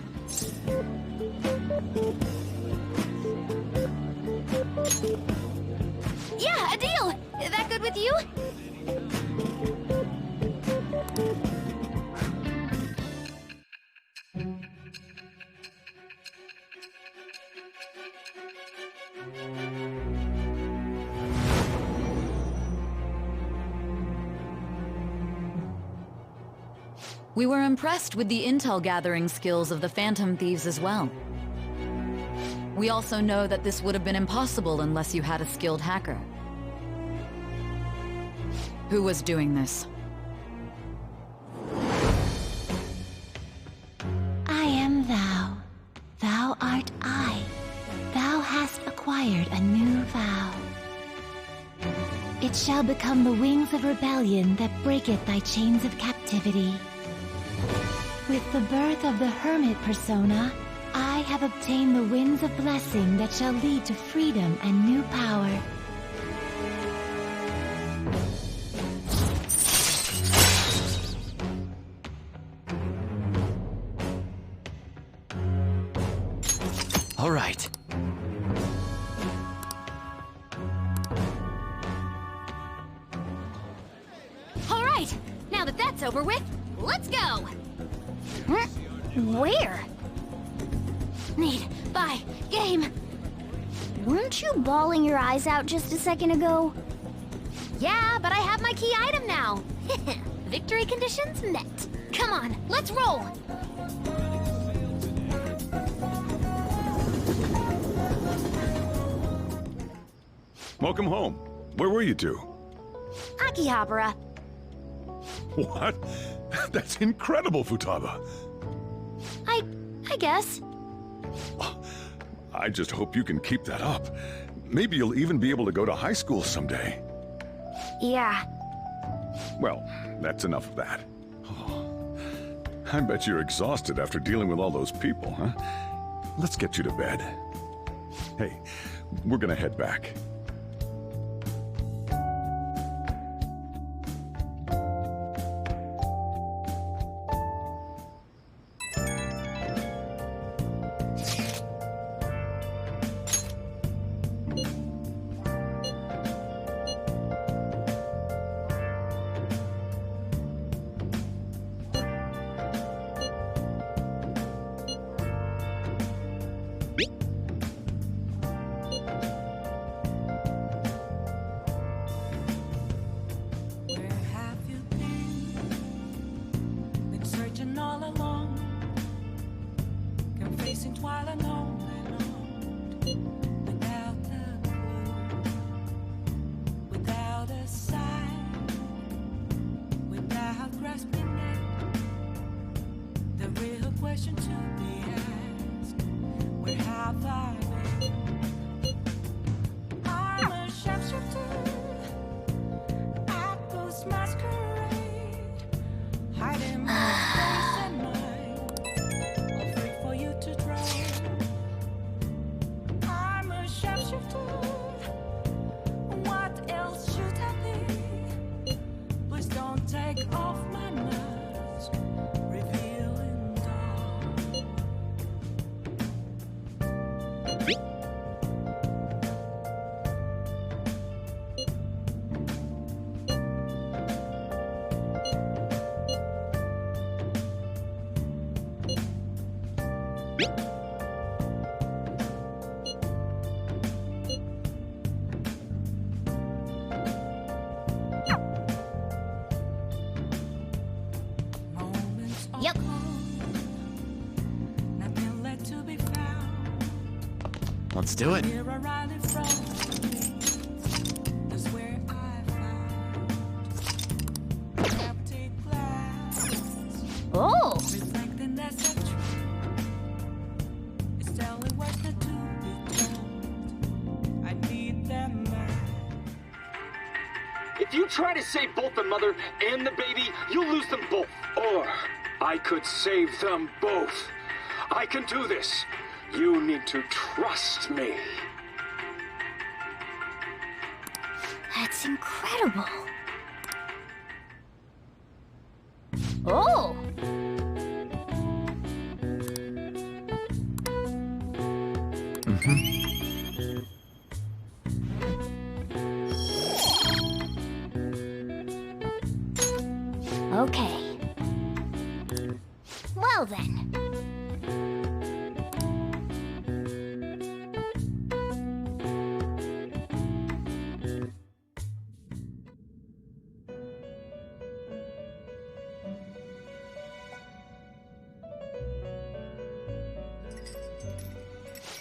Yeah, a deal. That good with you? We were impressed with the intel gathering skills of the Phantom Thieves as well. We also know that this would have been impossible unless you had a skilled hacker. Who was doing this? I am thou. Thou art I. Thou hast acquired a new vow. It shall become the wings of rebellion that breaketh thy chains of captivity. With the birth of the hermit persona, I have obtained the winds of blessing that shall lead to freedom and new power. All right. All right, now that that's over with, let's go! Where? Need, buy, game. Weren't you bawling your eyes out just a second ago? Yeah, but I have my key item now. Victory conditions met. Come on, let's roll! Welcome home. Where were you two? Akihabara. What? That's incredible, Futaba. I guess. I just hope you can keep that up. Maybe you'll even be able to go to high school someday. Yeah. Well, that's enough of that. Oh, I bet you're exhausted after dealing with all those people, huh? Let's get you to bed. Hey, we're gonna head back. Yep. Let's do it. Oh! If you try to save both the mother and the baby, you'll lose them both. Or I could save them both. I can do this. You need to trust me. That's incredible. Oh! Okay. Well then.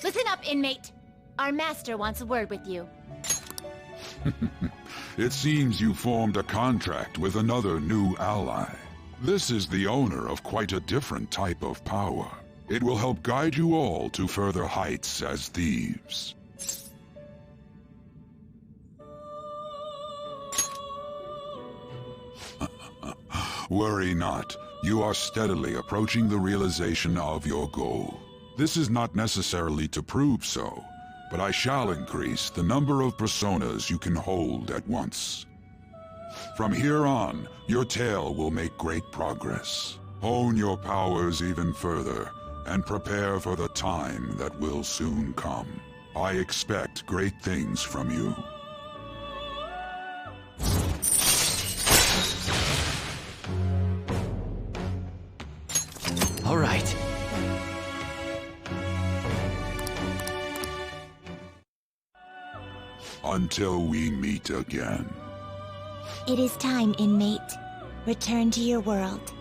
Listen up, inmate. Our master wants a word with you. It seems you formed a contract with another new ally. This is the owner of quite a different type of power. It will help guide you all to further heights as thieves. Worry not. You are steadily approaching the realization of your goal. This is not necessarily to prove so, but I shall increase the number of personas you can hold at once. From here on, your tale will make great progress. Hone your powers even further, and prepare for the time that will soon come. I expect great things from you. All right. Until we meet again. It is time, inmate. Return to your world.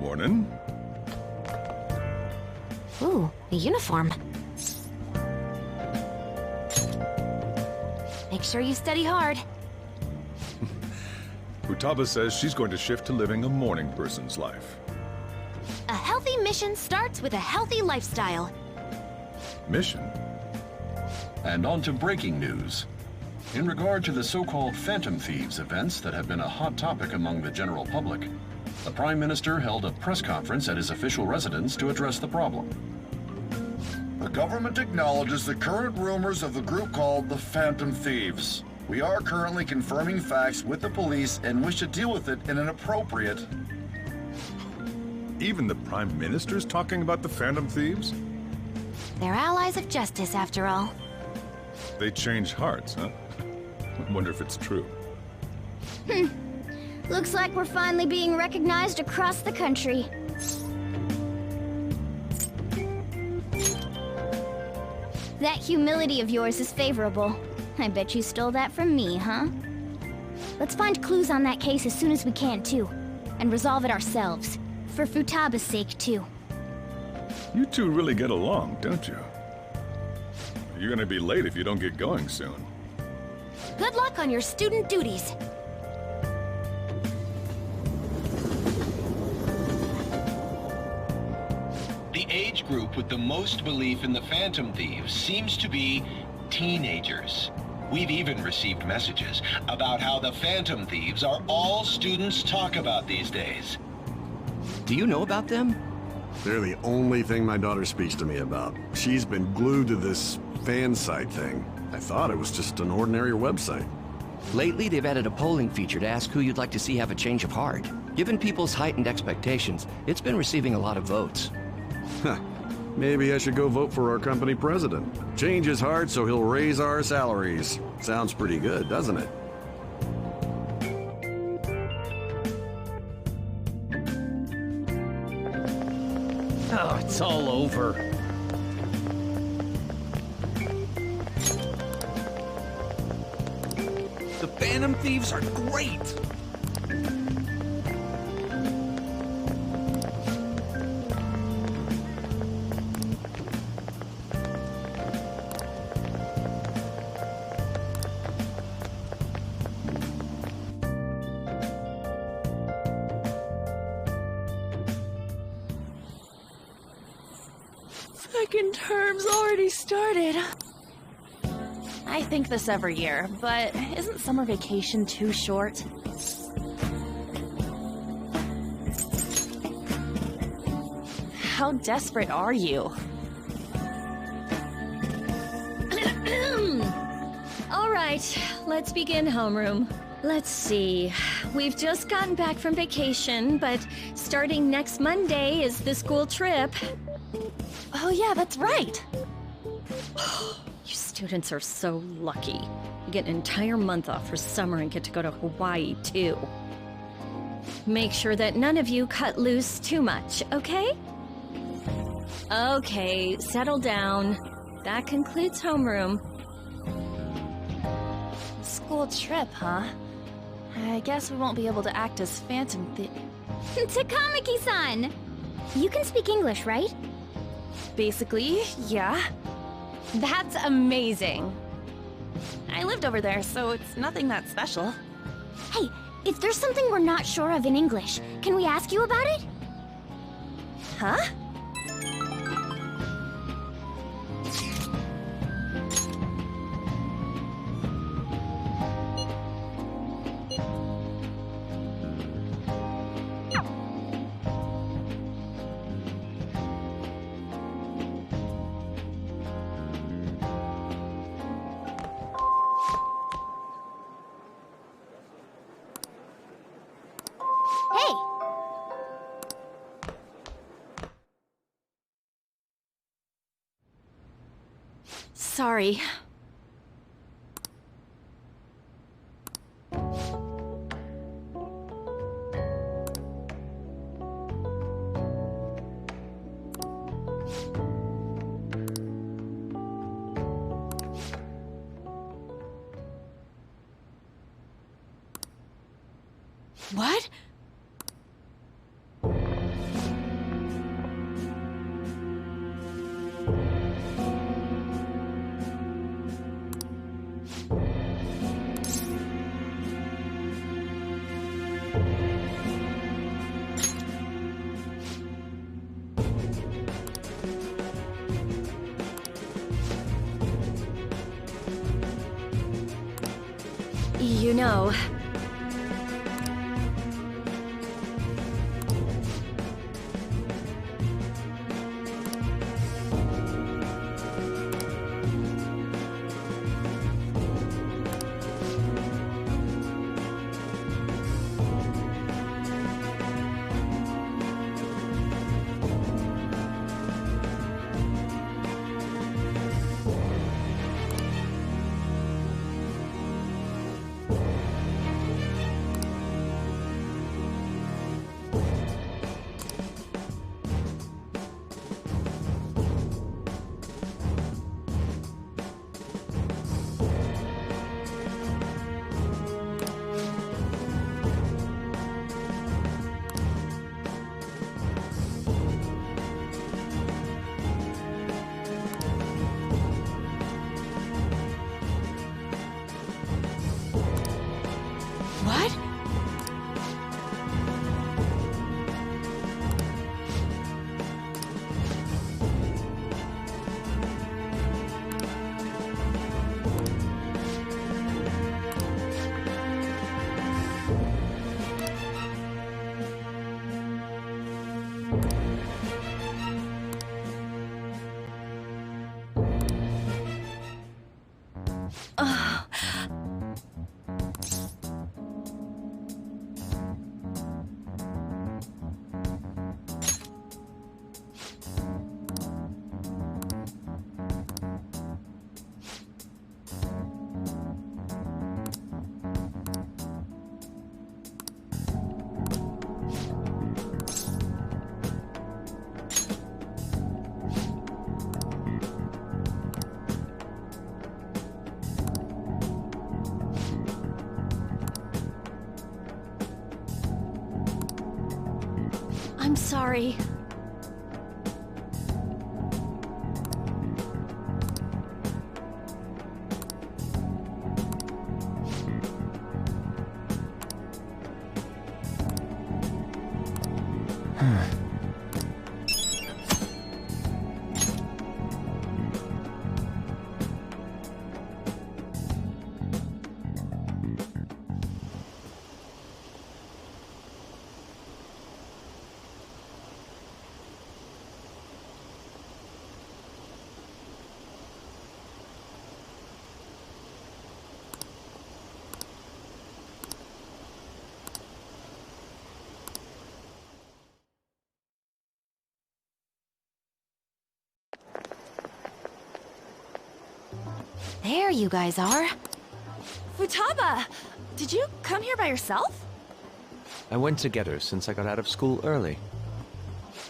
Morning. Ooh, a uniform. Make sure you study hard. Futaba says she's going to shift to living a morning person's life. A healthy mission starts with a healthy lifestyle. Mission? And on to breaking news. In regard to the so-called Phantom Thieves events that have been a hot topic among the general public, the Prime Minister held a press conference at his official residence to address the problem. The government acknowledges the current rumors of the group called the Phantom Thieves. We are currently confirming facts with the police and wish to deal with it in an appropriate... Even the Prime Minister's talking about the Phantom Thieves? They're allies of justice, after all. They change hearts, huh? I wonder if it's true. Looks like we're finally being recognized across the country. That humility of yours is favorable. I bet you stole that from me, huh? Let's find clues on that case as soon as we can, too. And resolve it ourselves. For Futaba's sake, too. You two really get along, don't you? You're gonna be late if you don't get going soon. Good luck on your student duties. The age group with the most belief in the Phantom Thieves seems to be teenagers. We've even received messages about how the Phantom Thieves are all students talk about these days. Do you know about them? They're the only thing my daughter speaks to me about. She's been glued to this fan site thing. I thought it was just an ordinary website. Lately, they've added a polling feature to ask who you'd like to see have a change of heart. Given people's heightened expectations, it's been receiving a lot of votes. Huh. Maybe I should go vote for our company president. Change his heart so he'll raise our salaries. Sounds pretty good, doesn't it? Oh, it's all over. The Phantom Thieves are great! Second term's already started. I think this every year, but isn't summer vacation too short? How desperate are you? All right, let's begin homeroom. Let's see. We've just gotten back from vacation, but starting next Monday is the school trip. Oh yeah, that's right. You students are so lucky. You get an entire month off for summer and get to go to Hawaii, too. Make sure that none of you cut loose too much, okay? Okay, settle down. That concludes homeroom. School trip, huh? I guess we won't be able to act as Phantom Takamaki-san! You can speak English, right? Basically, yeah. That's amazing. I lived over there, so it's nothing that special. Hey, if there's something we're not sure of in English, can we ask you about it? Huh? Hey! Sorry. What? You know... What? I'm sorry. There you guys are. Futaba! Did you come here by yourself? I went to get her since I got out of school early.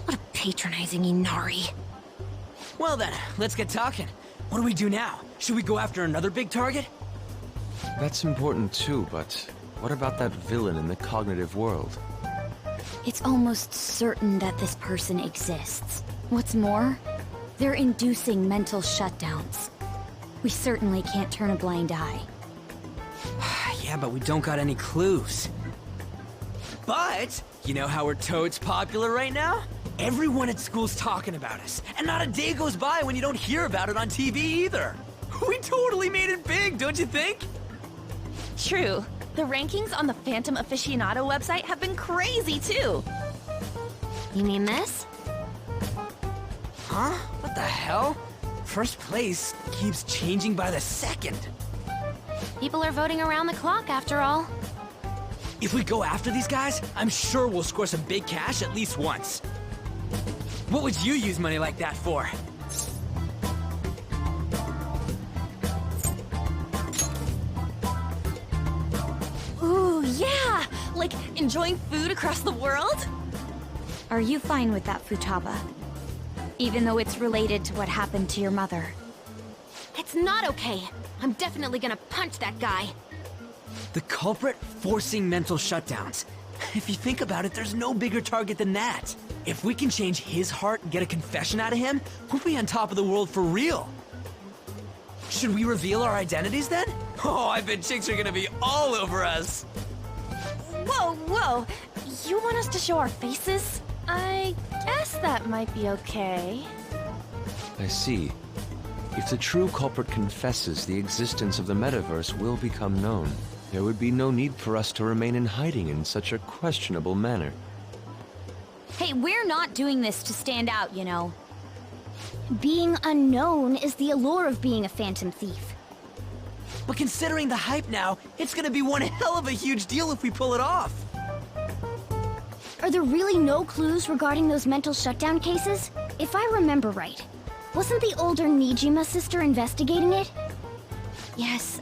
What a patronizing Inari. Well then, let's get talking. What do we do now? Should we go after another big target? That's important too, but what about that villain in the cognitive world? It's almost certain that this person exists. What's more, they're inducing mental shutdowns. We certainly can't turn a blind eye. Yeah, but we don't got any clues. But, you know how we're totes popular right now? Everyone at school's talking about us, and not a day goes by when you don't hear about it on TV either. We totally made it big, don't you think? True. The rankings on the Phantom Aficionado website have been crazy, too. You mean this? Huh? What the hell? First place keeps changing by the second. People are voting around the clock, after all. If we go after these guys, I'm sure we'll score some big cash at least once. What would you use money like that for? Ooh, yeah! Like enjoying food across the world? Are you fine with that, Futaba? Even though it's related to what happened to your mother. It's not okay. I'm definitely gonna punch that guy. The culprit forcing mental shutdowns. If you think about it, there's no bigger target than that. If we can change his heart and get a confession out of him, we'll be on top of the world for real. Should we reveal our identities then? Oh, I bet chicks are gonna be all over us. Whoa, whoa! You want us to show our faces? I guess that might be okay. I see. If the true culprit confesses, the existence of the metaverse will become known. There would be no need for us to remain in hiding in such a questionable manner. Hey, we're not doing this to stand out, you know. Being unknown is the allure of being a Phantom Thief. But considering the hype now, it's gonna be one hell of a huge deal if we pull it off. Are there really no clues regarding those mental shutdown cases? If I remember right, wasn't the older Nijima sister investigating it? Yes,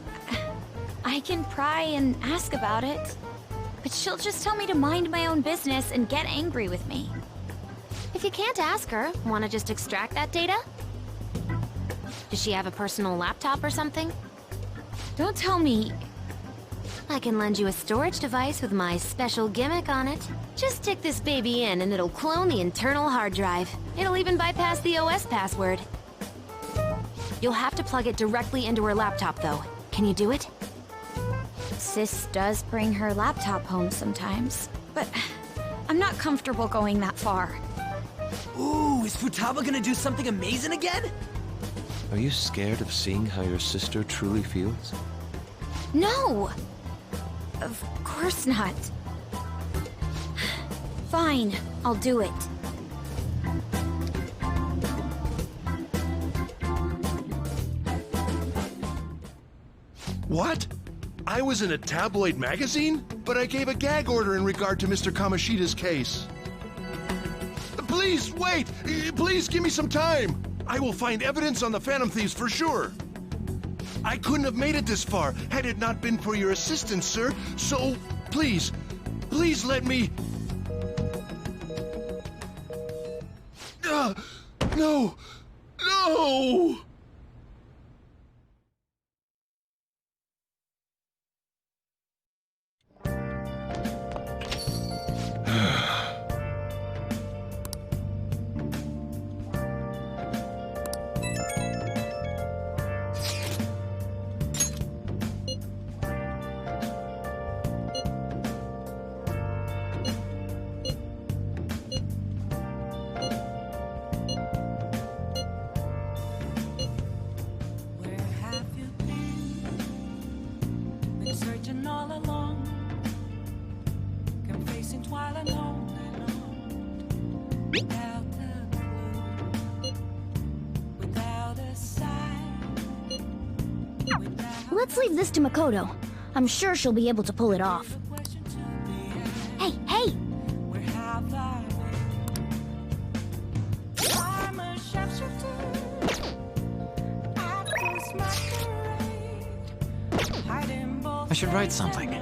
I can pry and ask about it, but she'll just tell me to mind my own business and get angry with me. If you can't ask her, want to just extract that data? Does she have a personal laptop or something? Don't tell me. I can lend you a storage device with my special gimmick on it. Just stick this baby in and it'll clone the internal hard drive. It'll even bypass the OS password. You'll have to plug it directly into her laptop, though. Can you do it? Sis does bring her laptop home sometimes, but I'm not comfortable going that far. Ooh, is Futaba gonna do something amazing again? Are you scared of seeing how your sister truly feels? No! Of course not. Fine, I'll do it. What? I was in a tabloid magazine? But I gave a gag order in regard to Mr. Kamoshida's case. Please, wait! Please give me some time! I will find evidence on the Phantom Thieves for sure. I couldn't have made it this far had it not been for your assistance, sir. So, please, please let me... No! No! Searching all along, confessing while alone, without a clue, without a sign. Let's leave this to Makoto. I'm sure she'll be able to pull it off. Hey, hey! Where have I been? I'm a sharpshooter. I post my parade, hiding both. I should write something.